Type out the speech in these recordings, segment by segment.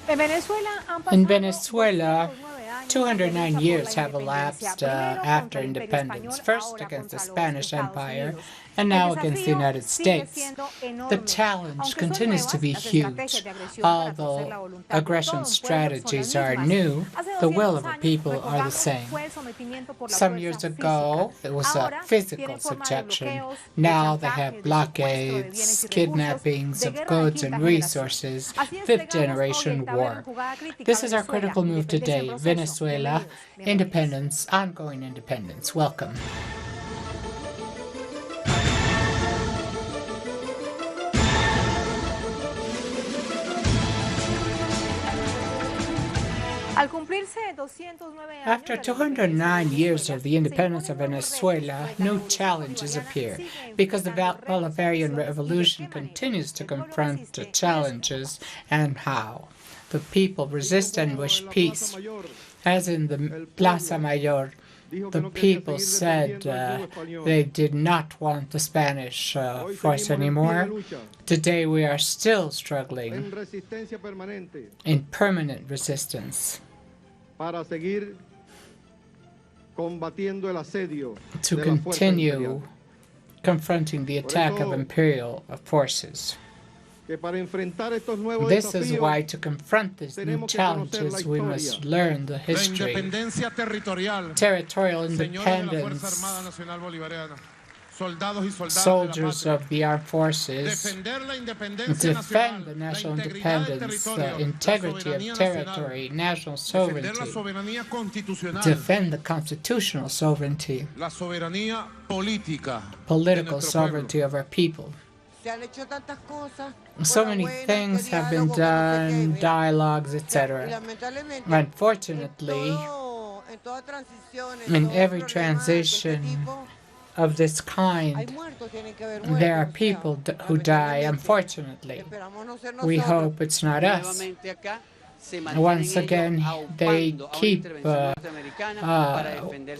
In Venezuela, 209 years have elapsed after independence, first against the Spanish Empire and now against the United States. The challenge continues to be huge. Although aggression strategies are new, the will of the people are the same. Some years ago, it was a physical subjection. Now they have blockades, kidnappings of goods and resources, fifth-generation war. This is our critical move today. Venezuela, independence, ongoing independence. Welcome. After 209 years of the independence of Venezuela, new challenges appear because the Bolivarian revolution continues to confront the challenges and how. The people resist and wish peace. As in the Plaza Mayor, the people said they did not want the Spanish force anymore. Today we are still struggling in permanent resistance to continue confronting the attack of imperial forces. This is why, to confront these new challenges, we must learn the history, territorial independence, soldiers of the armed forces, defend the national independence, the integrity of territory, national sovereignty, defend the constitutional sovereignty, political sovereignty of our people. So many things have been done, dialogues, etc. Unfortunately, in every transition of this kind, there are people who die, unfortunately. We hope it's not us. Once again, they keep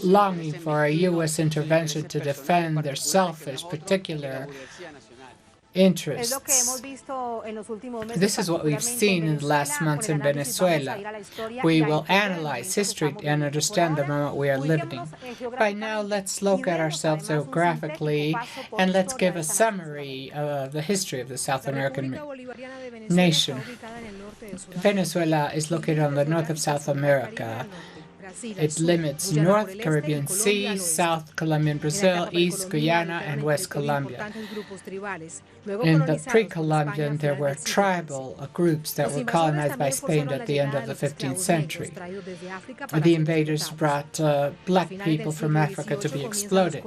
longing for a U.S. intervention to defend their selfish, particular interests. This is what we've seen in the last months in Venezuela. We will analyze history and understand the moment we are living. By now, let's look at ourselves geographically and let's give a summary of the history of the South American nation. Venezuela is located on the north of South America. It limits North Caribbean Sea, South Colombian Brazil, East Guyana, and West Colombia. In the pre-Columbian, there were tribal groups that were colonized by Spain at the end of the 15th century. The invaders brought black people from Africa to be exploited.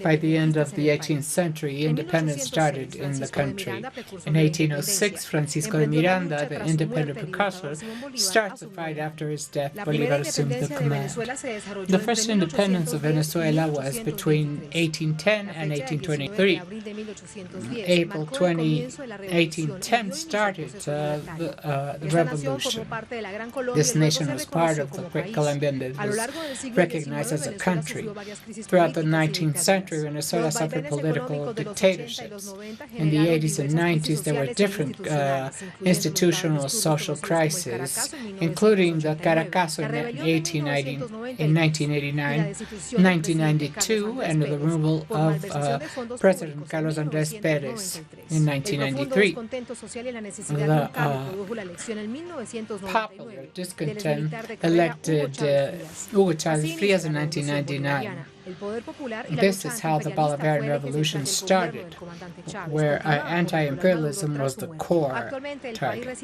By the end of the 18th century, independence started in the country. In 1806, Francisco de Miranda, the independent precursor, starts the fight. After his death. Bolívar assumed the command. The first independence of Venezuela was between 1810 and 1823. April 20, 1810 started the revolution. This nation was part of the Great Colombian that was recognized as a country. Throughout the 19th century, Venezuela suffered political dictatorships. In the 80s and 90s, there were different institutional social crises, including the Caracazo in 1989, 1992, and the removal of President Carlos Andrés Pérez in 1993. The popular discontent elected Hugo Chávez Frías in 1999. This is how the Bolivarian Revolution started, where anti-imperialism was the core target.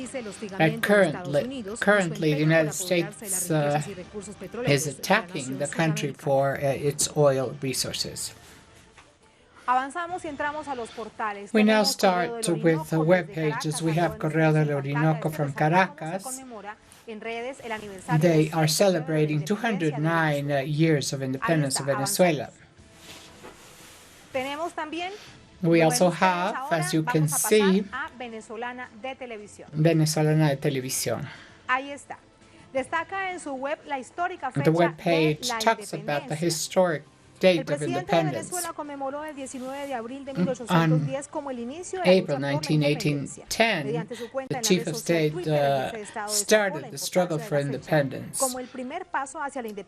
And currently, the United States is attacking the country for its oil resources. We now start with the web pages. We have Correo del Orinoco from Caracas. They are celebrating 209 years of independence of Venezuela. We also have, as you can see, Venezolana de Televisión. The web page talks about the historic date of independence. On April 19, 1810, the chief of state started the struggle for independence.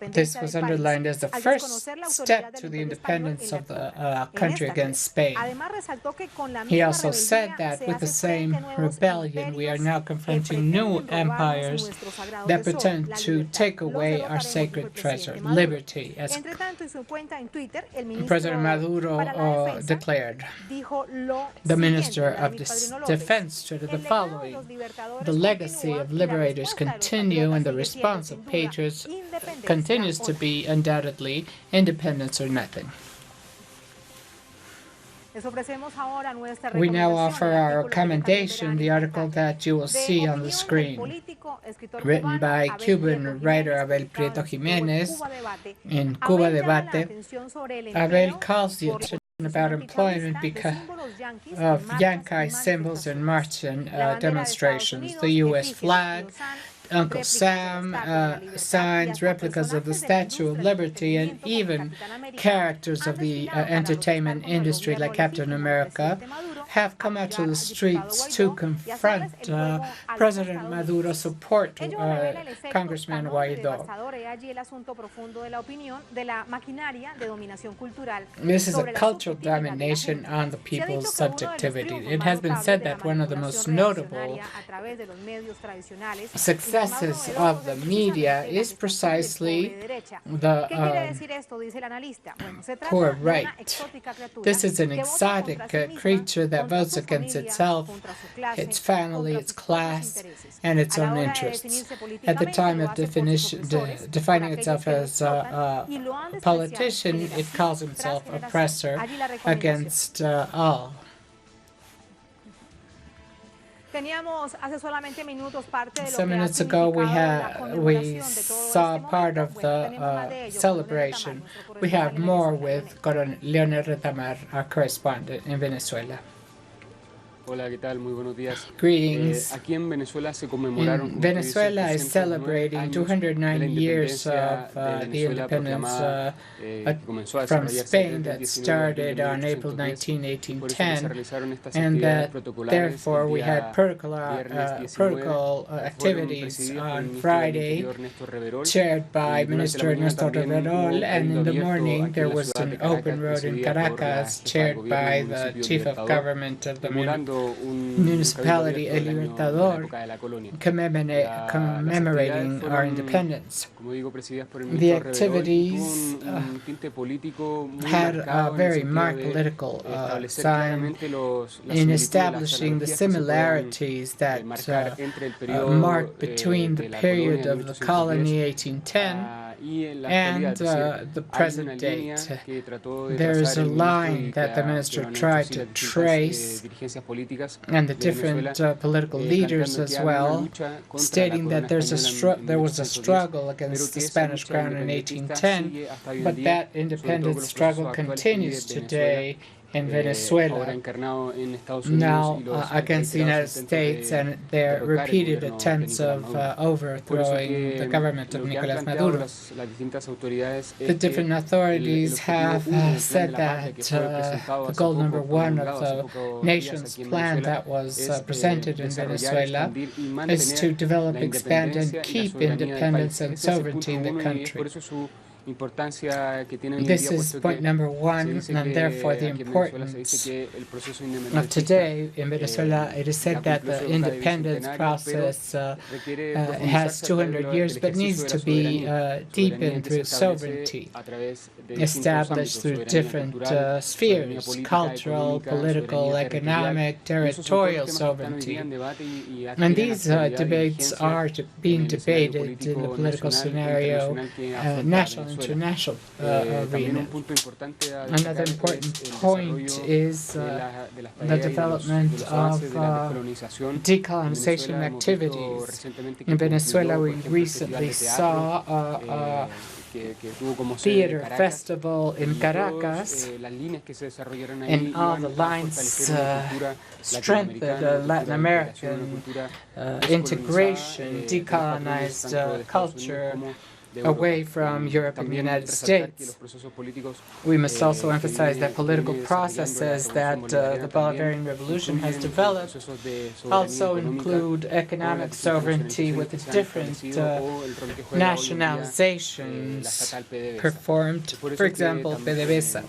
This was underlined as the first step to the independence of the country against Spain. He also said that with the same rebellion, we are now confronting new empires that pretend to take away our sacred treasure, liberty, as President Maduro declared. The Minister of Defense stated the following: the legacy of liberators continue, and the response of patriots continues to be undoubtedly independence or nothing. We now offer our commendation, the article that you will see on the screen, written by Cuban writer Abel Prieto Jimenez in Cuba Debate. Abel calls the attention about employment because of Yankee symbols and Martian demonstrations, the U.S. flag, Uncle Sam signs, replicas of the Statue of Liberty, and even characters of the entertainment industry like Captain America have come out to the streets to confront President Maduro's support to Congressman Guaido. This is a cultural domination on the people's subjectivity. It has been said that one of the most notable successes of the media is precisely the poor right. This is an exotic creature that votes against itself, its family, its class, and its own interests. At the time of defining itself as a politician, it calls himself oppressor against all. Some minutes ago, we saw part of the celebration. We have more with Leonel Retamar, our correspondent in Venezuela. Hola, ¿qué tal? Muy buenos días. Greetings. Aquí en Venezuela se conmemoraron. Venezuela is celebrating 209 years of the independence from Spain that started on April 19, 1810, and that therefore we had protocol activities on Friday chaired by Minister Ernesto Reverol, and in the morning there was an open road in Caracas chaired by the chief of government of the municipality El Libertador, commemorating our independence. The activities had a very marked political sign in establishing the similarities that marked between the period of the colony 1810 and the present date. There is a line that the minister tried to trace, and the different political leaders as well, stating that there was a struggle against the Spanish crown in 1810, but that independence struggle continues today in Venezuela, now against the United States and their repeated attempts of overthrowing the government of Nicolás Maduro. The different authorities have said that the goal number one of the nation's plan that was presented in Venezuela is to develop, expand, and keep independence and sovereignty in the country. This is point number one, and therefore the importance of today in Venezuela. It is said that the independence process has 200 years, but needs to be deepened through sovereignty, established through different spheres: cultural, political, economic, territorial sovereignty. And these debates are being debated in the political scenario, national international arena. Another important point is the development of decolonization activities. In Venezuela, we recently saw a theater festival in Caracas, and all the lines strengthened Latin American integration, decolonized culture, away from Europe and the United States. We must also emphasize that political processes that the Bolivarian Revolution has developed also include economic sovereignty with different nationalizations performed, for example, PDVSA.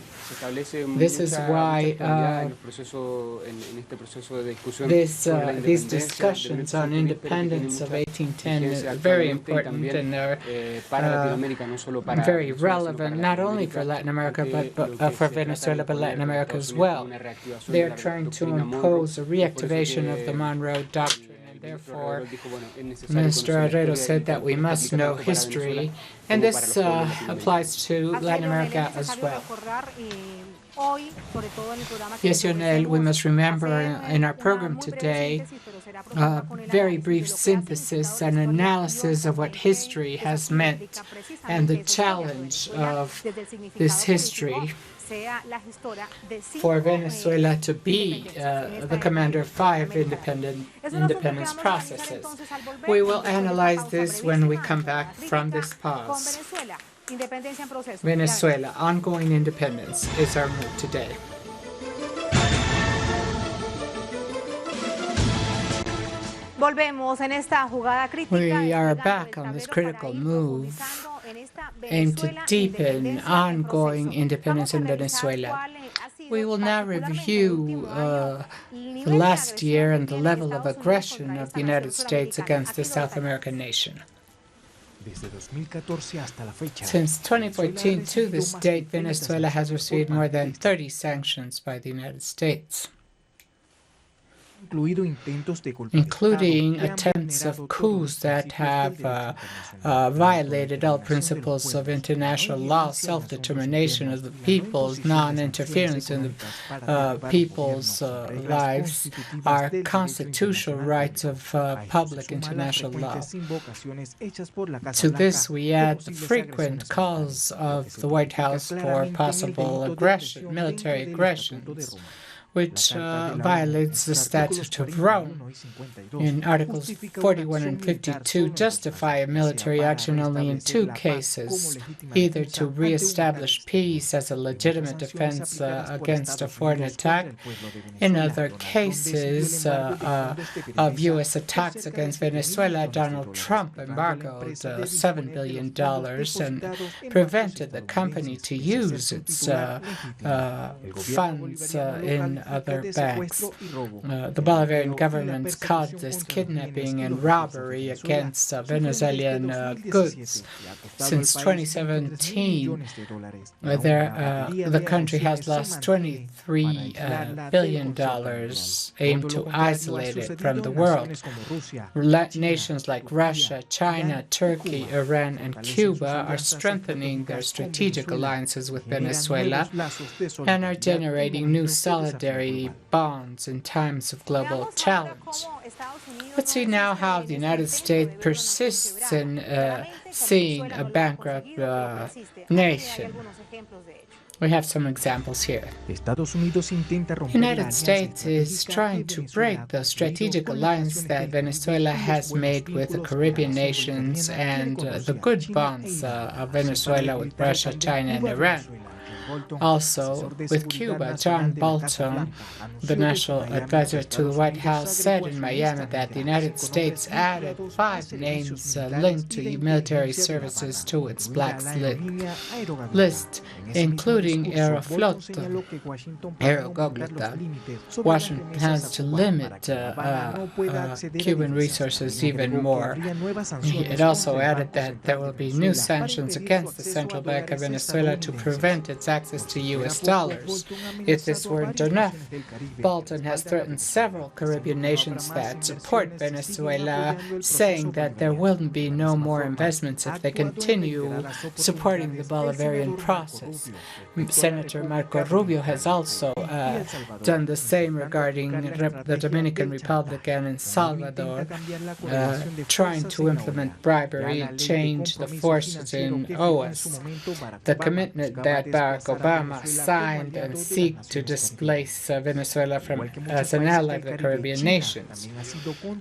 This is why these discussions on independence of 1810 are very important and are very relevant, not only for Latin America, but for Venezuela, but Latin America as well. They are trying to impose a reactivation of the Monroe Doctrine. Therefore, Minister Herrero said that we must know history, and this applies to Latin America as well. Yes, Yonel, we must remember in our program today a very brief synthesis and analysis of what history has meant and the challenge of this history for Venezuela to be the commander of 5 independence processes. We will analyze this when we come back from this pause. Venezuela, ongoing independence is our mood today. We are back on this critical move aimed to deepen ongoing independence in Venezuela. We will now review the last year and the level of aggression of the United States against the South American nation. Since 2014 to this date, Venezuela has received more than 30 sanctions by the United States, including attempts of coups that have violated all principles of international law, self-determination of the peoples, non-interference in the people's lives, our constitutional rights of public international law. To this, we add the frequent calls of the White House for possible aggression, military aggressions, which violates the Statute of Rome. In Articles 41 and 52, justify a military action only in 2 cases, either to reestablish peace as a legitimate defense against a foreign attack. In other cases of U.S. attacks against Venezuela, Donald Trump embargoed $7 billion and prevented the company to use its funds in other banks. The Bolivarian government called this kidnapping and robbery against Venezuelan goods. Since 2017, the country has lost $23 billion aimed to isolate it from the world. Nations like Russia, China, Turkey, Iran, and Cuba are strengthening their strategic alliances with Venezuela and are generating new solidarity bonds in times of global challenge. Let's see now how the United States persists in seeing a bankrupt nation. We have some examples here. The United States is trying to break the strategic alliance that Venezuela has made with the Caribbean nations and the good bonds of Venezuela with Russia, China, and Iran. Also, with Cuba, John Bolton, the national advisor to the White House, said in Miami that the United States added 5 names linked to military services to its blacklist list, including Aeroflot. Washington plans to limit Cuban resources even more. It also added that there will be new sanctions against the Central Bank of Venezuela to prevent its access to U.S. dollars. If this weren't enough, Bolton has threatened several Caribbean nations that support Venezuela, saying that there will be no more investments if they continue supporting the Bolivarian process. Senator Marco Rubio has also done the same regarding the Dominican Republic and El Salvador, trying to implement bribery and change the forces in OAS. The commitment that Barack Barack Obama signed and seek to displace Venezuela as an ally of the Caribbean nations.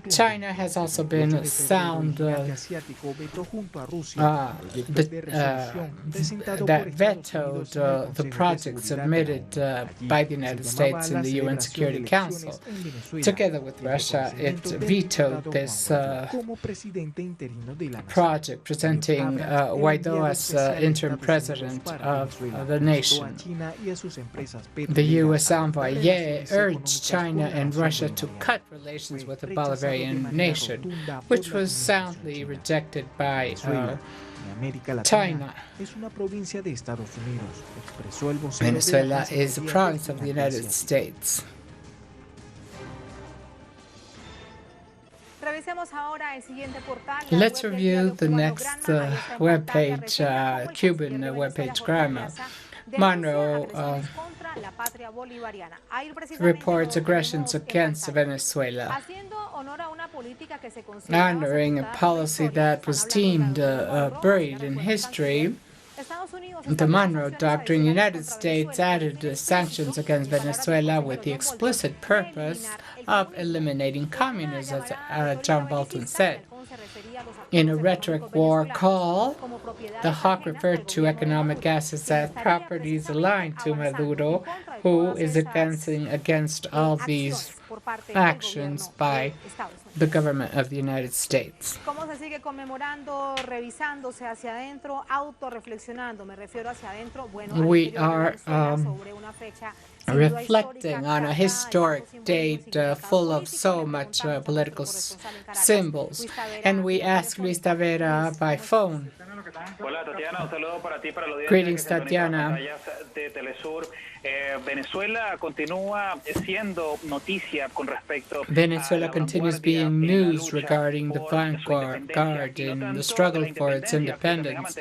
China has also been sound that vetoed the project submitted by the United States in the UN Security Council. Together with Russia, it vetoed this project, presenting Guaidó as interim president of the nation. The U.S. envoy Ye urged China and Russia to cut relations with the Bolivarian nation, which was soundly rejected by China. Venezuela is a province of the United States. Let's review the next webpage, Cuban webpage grammar. Monroe reports aggressions against Venezuela, honoring a policy that was deemed buried in history. The Monroe Doctrine, the United States added sanctions against Venezuela with the explicit purpose of eliminating communism, as John Bolton said. In a rhetoric war call, the hawk referred to economic assets as properties aligned to Maduro, who is advancing against all these actions by the government of the United States. We are reflecting on a historic date full of so much political symbols. And we ask Luis Tavera by phone. Greetings, Tatiana. Venezuela continues being news regarding the vanguard in the struggle for its independence,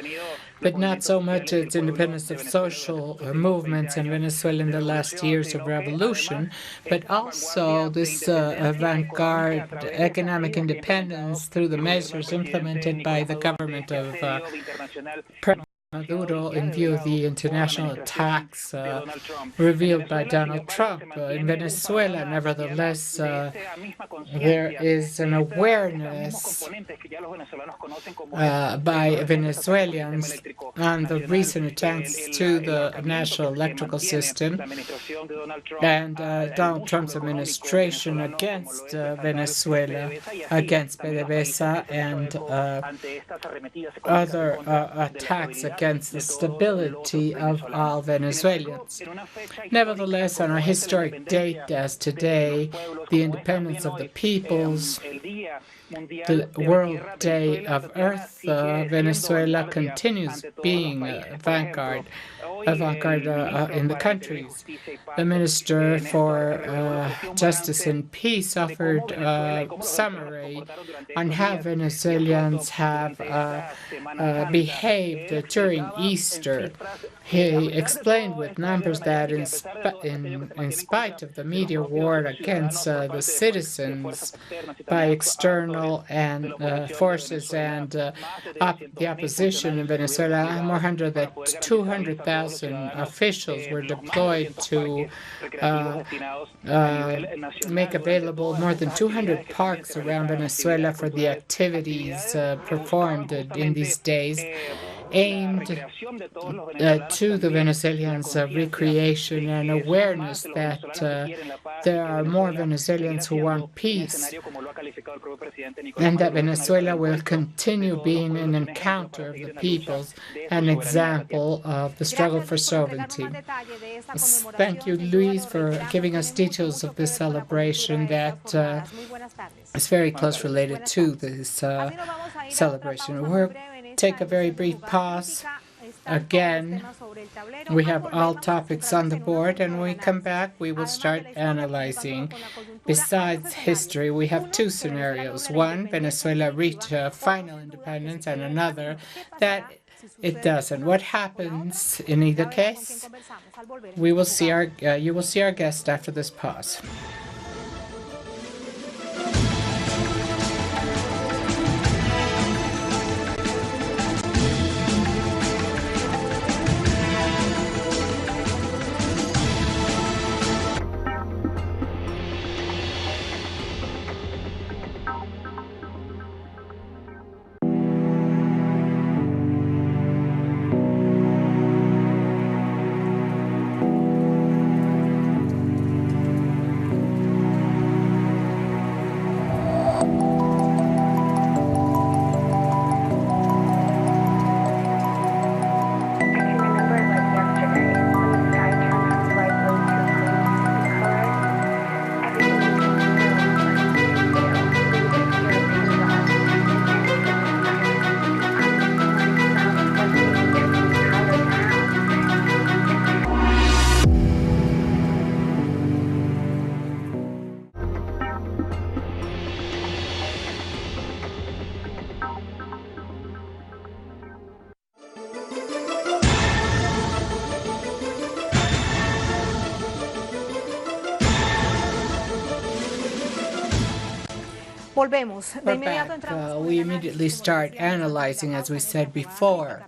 but not so much its independence of social movements in Venezuela in the last years of revolution, but also this vanguard economic independence through the measures implemented by the government of Maduro in view of the international attacks revealed by Donald Trump. In Venezuela, nevertheless, there is an awareness by Venezuelans on the recent attacks to the national electrical system and Donald Trump's administration against Venezuela, against PDVSA, and other attacks against the stability of all Venezuelans. Nevertheless, on a historic date as today, the independence of the peoples, the World Day of Earth, Venezuela continues being a vanguard in the countries. The Minister for Justice and Peace offered a summary on how Venezuelans have behaved during Easter. He explained with numbers that in spite of the media war against the citizens by external and forces and the opposition in Venezuela, more than 200,000 officials were deployed to make available more than 200 parks around Venezuela for the activities performed in these days, aimed to the Venezuelans' recreation and awareness that there are more Venezuelans who want peace, and that Venezuela will continue being an encounter of the peoples, an example of the struggle for sovereignty. Thank you, Luis, for giving us details of this celebration that is very close related to this celebration. We'll take a very brief pause. Again, we have all topics on the board, and when we come back, we will start analyzing. Besides history, we have two scenarios. One, Venezuela reach final independence, and another, that it doesn't. What happens in either case? You will see our guest after this pause. We're back. We immediately start analyzing, as we said before.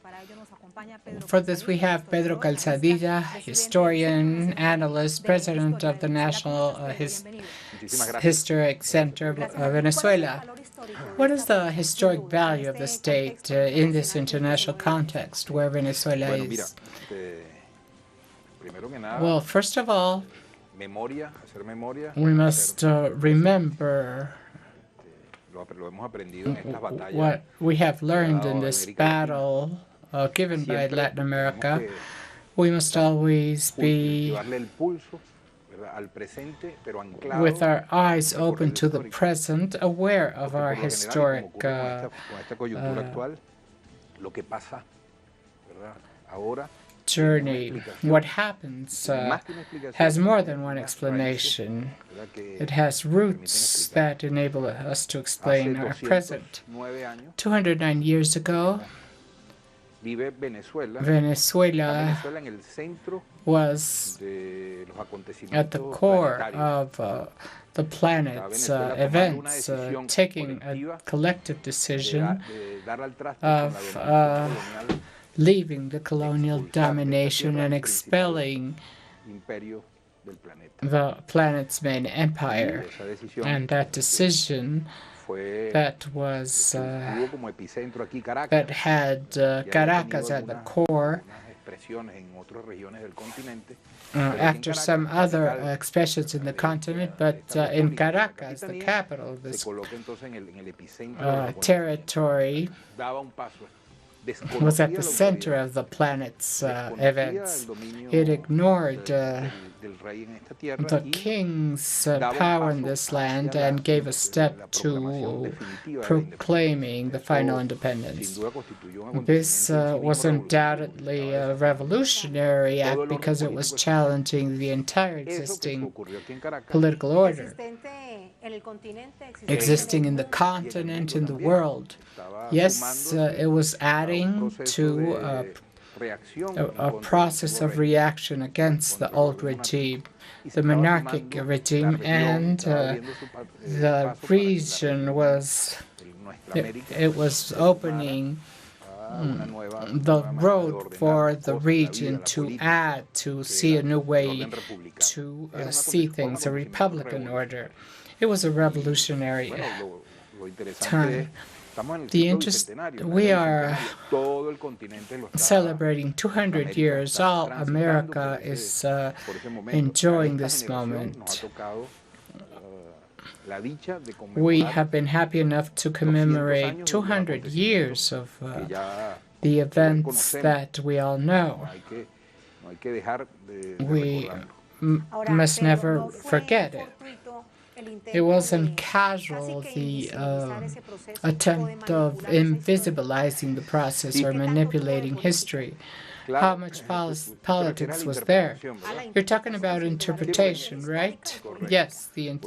For this, we have Pedro Calzadilla, historian, analyst, president of the National Historic Center of Venezuela. What is the historic value of the state in this international context where Venezuela is? Well, first of all, we must remember what we have learned in this battle given by Latin America. We must always be with our eyes open to the present, aware of our historic journey. What happens has more than one explanation. It has roots that enable us to explain our present. 209 years ago, Venezuela was at the core of the planet's events, taking a collective decision of leaving the colonial domination and expelling the planet's main empire. And that decision that had Caracas at the core, after some other expressions in the continent, but in Caracas, the capital of this territory, was at the center of the planet's events. It ignored the king's power in this land and gave a step to proclaiming the final independence. This was undoubtedly a revolutionary act because it was challenging the entire existing political order existing in the continent, in the world. Yes, it was adding to a process of reaction against the old regime, the monarchic regime, and the region was it was opening the road for the region to add, to see a new way to see things, a republican order. It was a revolutionary time. We are celebrating 200 years. All America is enjoying this moment. We have been happy enough to commemorate 200 years of the events that we all know. We must never forget it. It wasn't casual, the attempt of invisibilizing the process or manipulating history. How much politics was there? You're talking about interpretation, right? Yes, the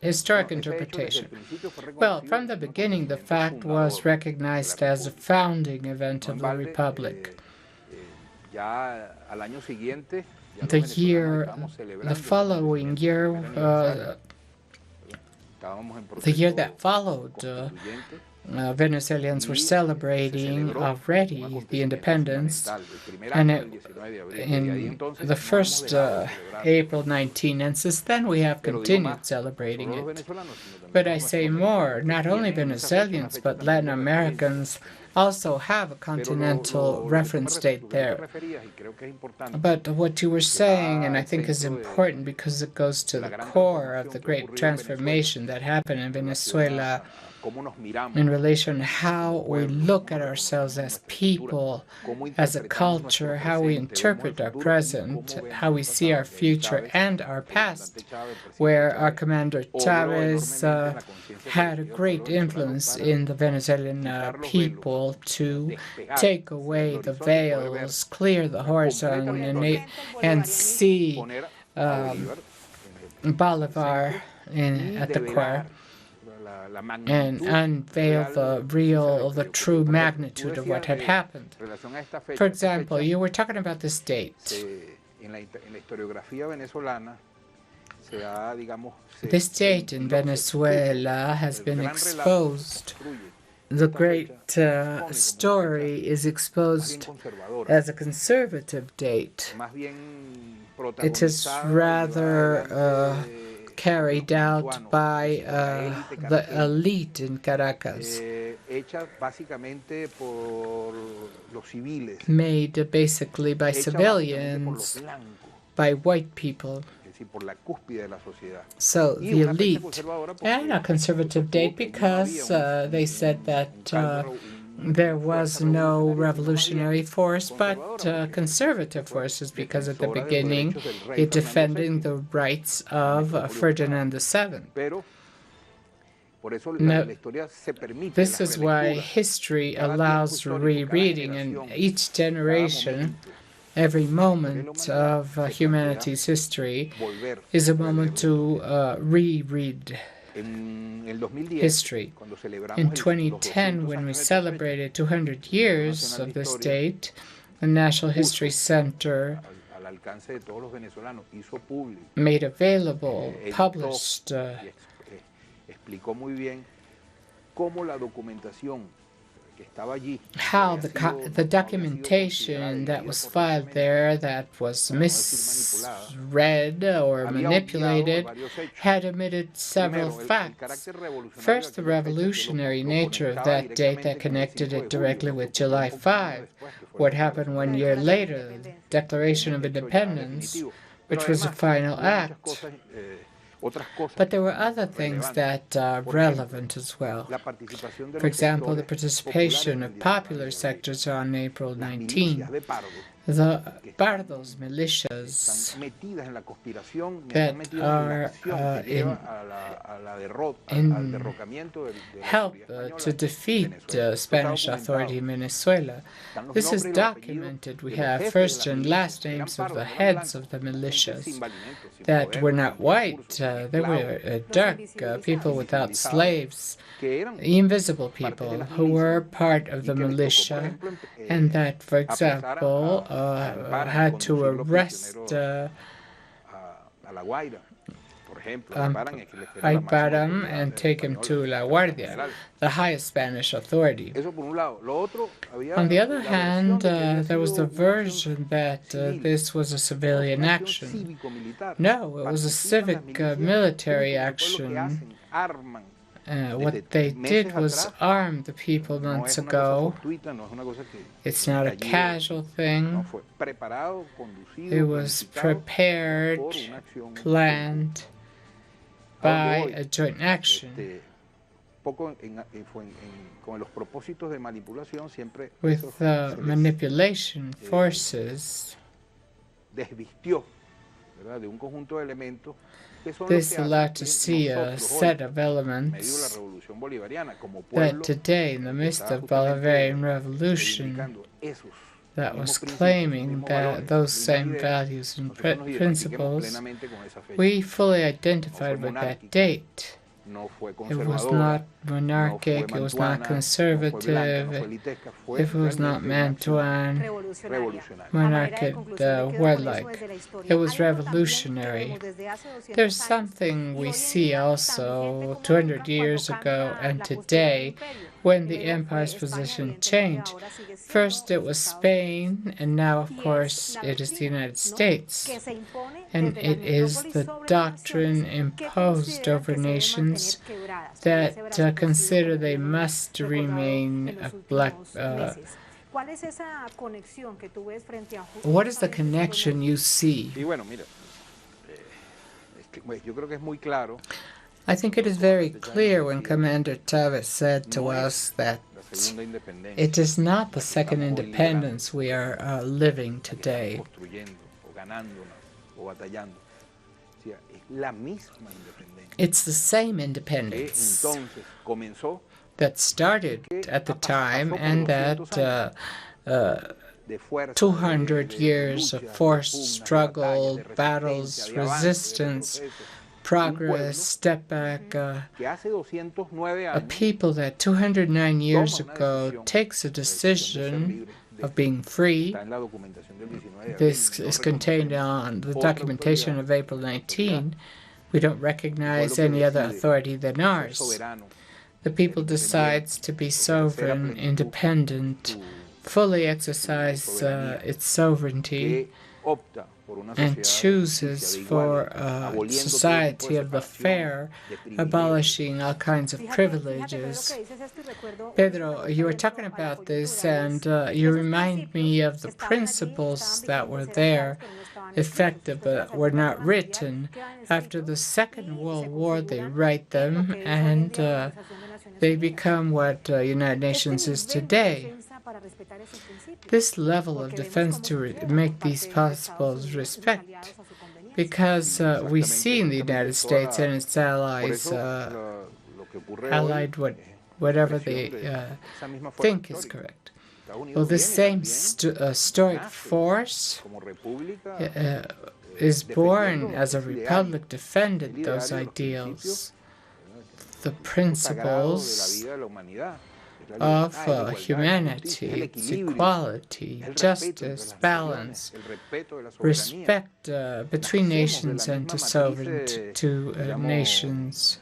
historic interpretation. Well, from the beginning, the fact was recognized as a founding event of the Republic. The following year, the year that followed, Venezuelans were celebrating already the independence, and in the first April 19, and since then we have continued celebrating it. But I say more, not only Venezuelans, but Latin Americans also have a continental reference date there. But what you were saying, and I think is important because it goes to the core of the great transformation that happened in Venezuela in relation to how we look at ourselves as people, as a culture, how we interpret our present, how we see our future and our past, where our commander Chavez had a great influence in the Venezuelan people to take away the veils, clear the horizon, and see Bolivar at the core, and unveil the true magnitude of what had happened. For example, you were talking about the state. this date in Venezuela has been exposed. The great story is exposed as a conservative date. It is rather carried out by the elite in Caracas, made basically by civilians, by white people. So the elite, and a conservative date because they said that there was no revolutionary force but conservative forces, because at the beginning it defended the rights of Ferdinand VII. Now, this is why history allows rereading, and each generation, every moment of humanity's history is a moment to reread history. In 2010, when we celebrated 200 years of this date, the National History Center made available, published how the documentation that was filed there, that was misread or manipulated, had omitted several facts. First, the revolutionary nature of that date that connected it directly with July 5, what happened 1 year later, the Declaration of Independence, which was a final act. But there were other things that are relevant as well. For example, the participation of popular sectors on April 19. The Pardos militias that are in help to defeat Spanish authority in Venezuela. This is documented. We have first and last names of the heads of the militias that were not white. They were dark people without slaves, invisible people who were part of the militia, and that, for example, had to arrest Ayparam and take him to La Guardia, the highest Spanish authority. On the other hand, there was the version that this was a civilian action. No, it was a civic military action. What they did was arm the people months ago. It's not a casual thing. It was prepared, planned by a joint action with manipulation forces. This allowed to see a set of elements that today, in the midst of Bolivarian revolution, that was claiming that those same values and principles, we fully identified with that date. It was not monarchic, it was not conservative, it was not Mantuan, monarchic, warlike. It was revolutionary. There's something we see also 200 years ago and today when the empire's position changed. First it was Spain, and now, of course, it is the United States. And it is the doctrine imposed over nations that consider they must remain black. What is the connection you see? I think it is very clear when Commander Chavez said to us that it is not the second independence we are living today. It's the same independence that started at the time, and that 200 years of forced struggle, battles, resistance, progress, step back, a people that 209 years ago takes a decision of being free. This is contained on the documentation of April 19, We don't recognize any other authority than ours. The people decides to be sovereign, independent, fully exercise its sovereignty, and chooses for a society of the fair, abolishing all kinds of privileges. Pedro, you were talking about this, and you remind me of the principles that were there, effective but were not written. After the Second World War, they write them, and they become what United Nations is today. This level of defense to make these principles respect, because we see in the United States and its allies allied whatever they think is correct. Well, this same stoic force is born as a republic, defended those ideals, the principles of humanity, its equality, justice, balance, respect between nations and to sovereign nations.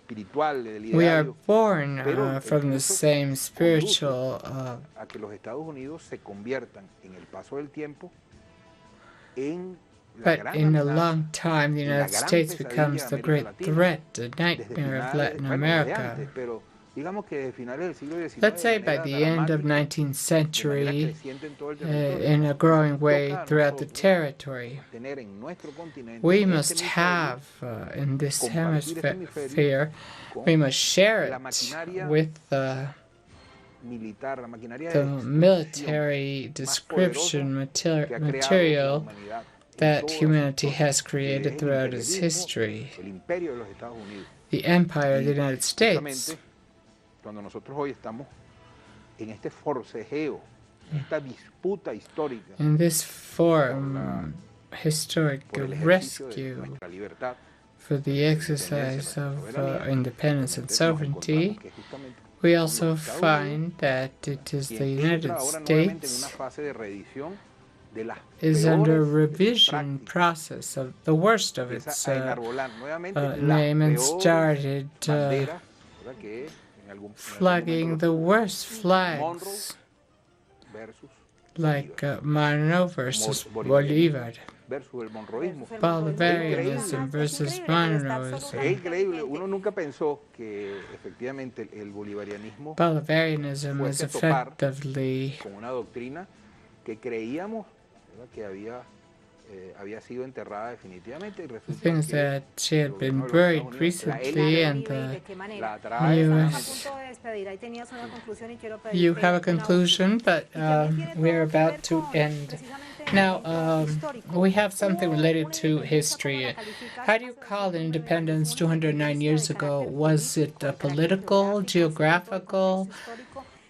We are born from the same spiritual but in a long time, the United States becomes the great threat, the nightmare of Latin America. Let's say by the end of 19th century, in a growing way throughout the territory, we must have, in this hemisphere, we must share it with the military description material that humanity has created throughout its history. The Empire of the United States. In this historic rescue for the exercise of independence and sovereignty, we also find that it is the United States is under revision process of the worst of its name, and started flagging the worst flags, like Mano versus Bolivar, Bolivarianism versus Monroeism. Bolivarianism is effectively things that she had been buried recently, and the U.S. You have a conclusion, but we're about to end. Now, we have something related to history. How do you call independence 209 years ago? Was it a political, geographical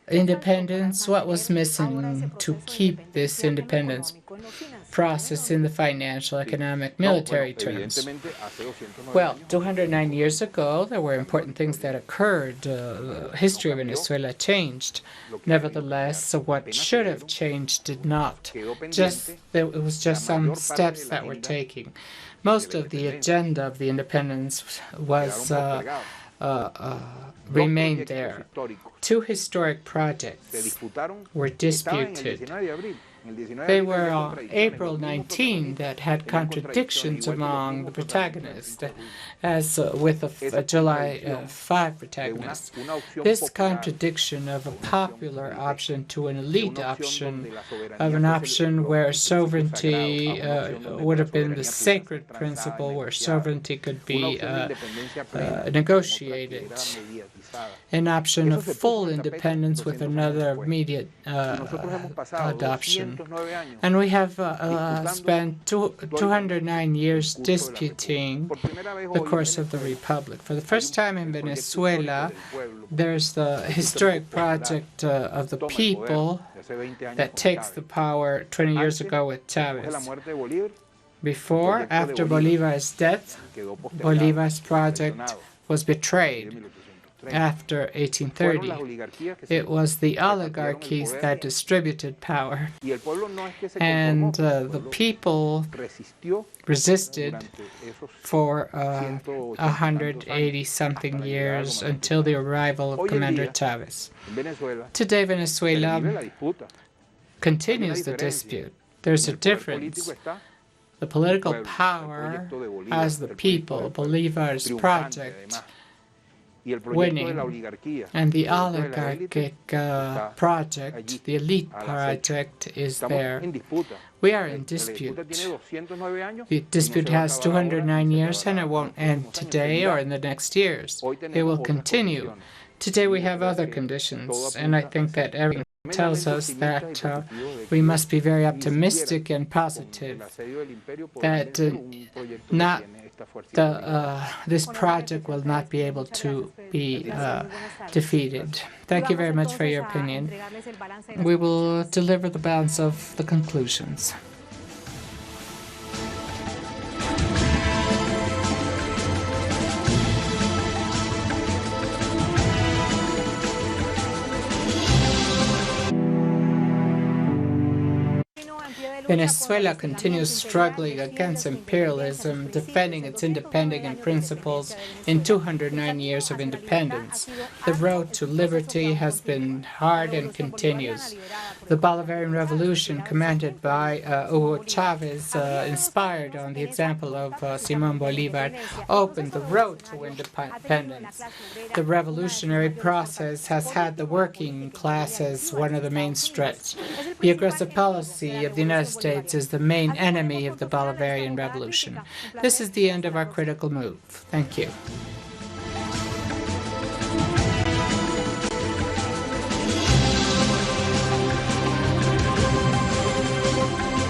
independence? What was missing to keep this independence process in the financial, economic, military terms? Well, 209 years ago, there were important things that occurred. The history of Venezuela changed. Nevertheless, what should have changed did not. It was just some steps that were taken. Most of the agenda of the independence was remained there. Two historic projects were disputed. They were on April 19 that had contradictions among the protagonists, as with the July 5 protagonists. This contradiction of a popular option to an elite option, of an option where sovereignty would have been the sacred principle, where sovereignty could be negotiated. An option of full independence with another immediate adoption. And we have spent 209 years disputing the course of the Republic. For the first time in Venezuela, there's the historic project of the people that takes the power 20 years ago with Chavez. Before, after Bolivar's death, Bolivar's project was betrayed. after 1830. It was the oligarchies that distributed power, and the people resisted for 180-something years until the arrival of Commander Chavez. Today, Venezuela continues the dispute. There's a difference. The political power has the people, Bolivar's project, winning, and the oligarchic project, the elite project, is there. We are in dispute. The dispute has 209 years, and it won't end today or in the next years. It will continue. Today we have other conditions, and I think that everything tells us that we must be very optimistic and positive that this project will not be able to be defeated. Thank you very much for your opinion. We will deliver the balance of the conclusions. Venezuela continues struggling against imperialism, defending its independent principles in 209 years of independence. The road to liberty has been hard and continues. The Bolivarian Revolution, commanded by Hugo Chavez, inspired on the example of Simón Bolívar, opened the road to independence. The revolutionary process has had the working class as one of the main threats. The aggressive policy of the United States is the main enemy of the Bolivarian Revolution. This is the end of our critical move. Thank you.